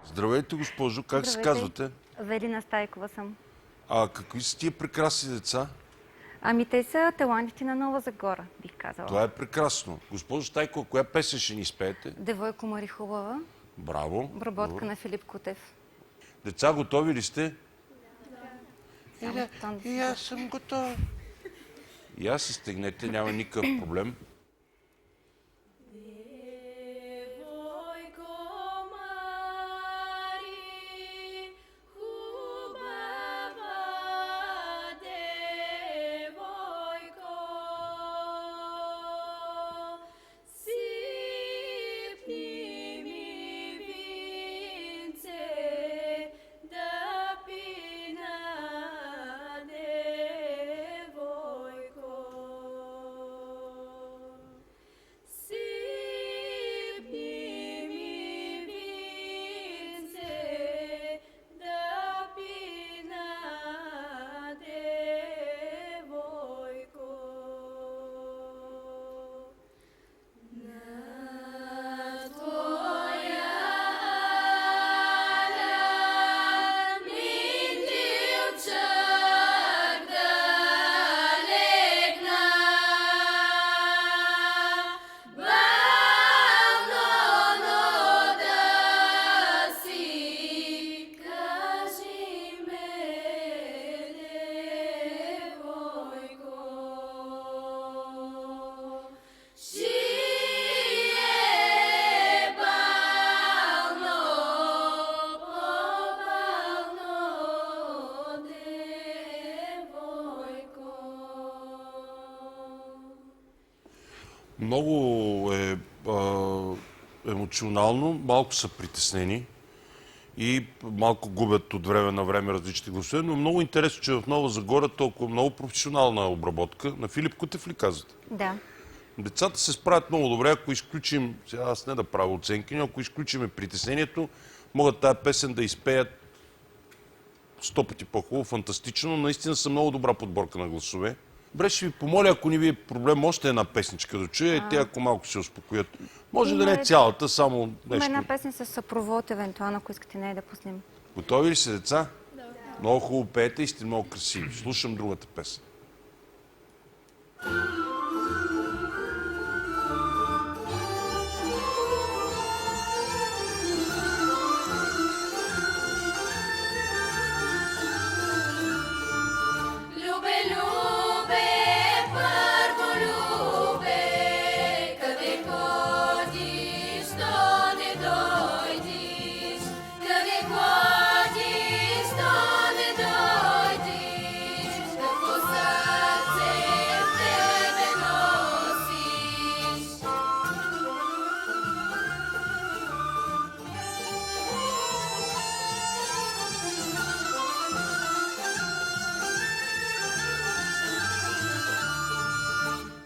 Здравейте, госпожо. Как се Здравейте. казвате? Велина Стайкова съм. А какви са тия прекрасни деца? Ами те са талантите на Нова Загора, бих казала. Това е прекрасно. Госпожо Стайкова, коя песен ще ни изпеете? Девойко Мари Хубава, Браво. обработка Добре. на Филип Кутев. Деца, готови ли сте? Само тон да си аз съм готов. И аз се стегнете, няма никакъв проблем. Девойко Мари, хубава девойко, сипни ми винце да пина, девойко. Сипни ми винце да пина, девойко. На твоя аля миндилчак да легна, бавно, но да си кажи ме, девойко. Шие бавно, по-бавно, девойко. Много е емоционално, малко са притеснени и малко губят от време на време различни гласове, но много интересно, че в Нова Загора толкова много професионална обработка. На Филип Кутев ли казвате? Да. Децата се справят много добре, ако изключим, сега аз не да правя оценки, но ако изключим притеснението, могат тази песен да изпеят 100 пъти по-хубаво, фантастично. Наистина са много добра подборка на гласове. Добре, ще ви помоля, ако не ви е проблем, още една песничка да чуя и те, ако малко се успокоят. Може да не е цялата, само Има нещо. една песен с съпровод, евентуално, ако искате нея да пуснем. Готови ли сте, деца? Да. Много хубаво пеете и сте много красиви. Слушам другата песен. Любе, любе, първо любе, къде ходиш, то не дойдиш. Къде ходиш, то не дойдиш. Какво сърце в тебе носиш.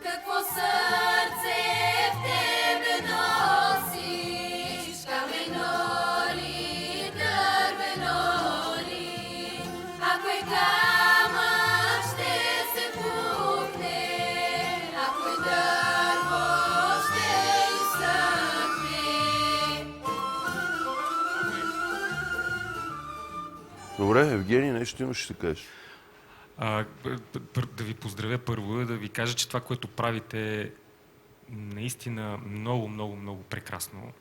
Какво сърце в тебе носиш, камено ли, дървено ли? Ако е камък, ще се пукне, ако е дърво, ще изсъхне. Добре, Евгений, нещо имаш да кажеш. Да ви поздравя първо и да ви кажа, че това, което правите е наистина много, много, много прекрасно.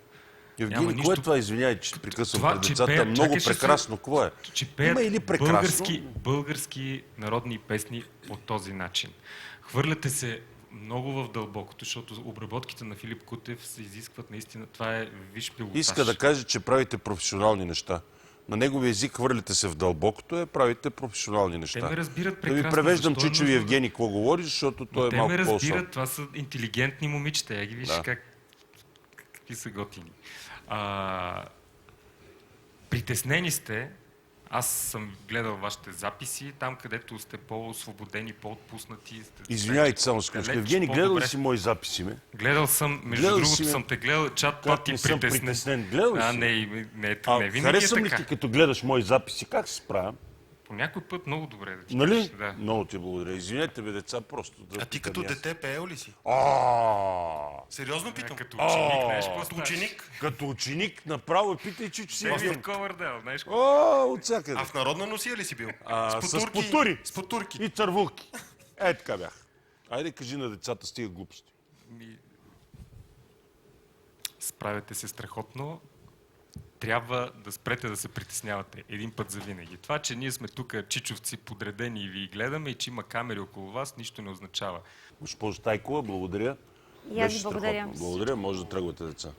Евгений, Няма кое е нищо- това, извиняй, че прекъсвам Това, пред че децата, пеят- много чакай, ще се- прекрасно, какво е? Че пеят Има или прекрасно? български народни песни по този начин. Хвърляте се много в дълбокото, защото обработките на Филип Кутев се изискват наистина. Това е виж пилотаж. Иска да каже, че правите професионални неща. На неговия език хвърляте се в дълбокото, правите професионални неща. Те ме разбират Да прекрасно. ви превеждам защо е чучеви нужно Евгений какво говори, защото той е те малко ме по-особен. разбират, това са интелигентни момичета. Я ги виж Да. какви са готини. Притеснени сте, Аз съм гледал вашите записи, там където сте по-освободени, по-отпуснати. Извинявайте само секундочка. Евгений, гледал ли си мои записи, ме? Гледал съм, между другото съм те гледал, чат пъти притеснен. Гледал ли си? Не, не, не, не винаги Харесвам е ли така. ти, като гледаш мои записи, как се справям? По някой път много добре да четеш. Нали? Да. Много ти благодаря. Извинете, бе, деца, просто да А ти като питам и аз. дете пеел ли си? Сериозно питам. Като ученик, знаеш какво Като ставаш? ученик? Като ученик направо питай, че си Дейвид бил. Ковърдел, знаеш какво? От всякъде. А в народна носия ли си бил? С потури. С потурки. И цървулки. Така бях. Айде кажи на децата, стига глупости. Справяте се страхотно. Трябва да спрете да се притеснявате един път за винаги. Това, че ние сме тук чичовци подредени и ви гледаме и че има камери около вас, нищо не означава. Госпожо Стайкова, благодаря. И аз ви Беше благодаря. страхотно. Благодаря, може да тръгвате, деца.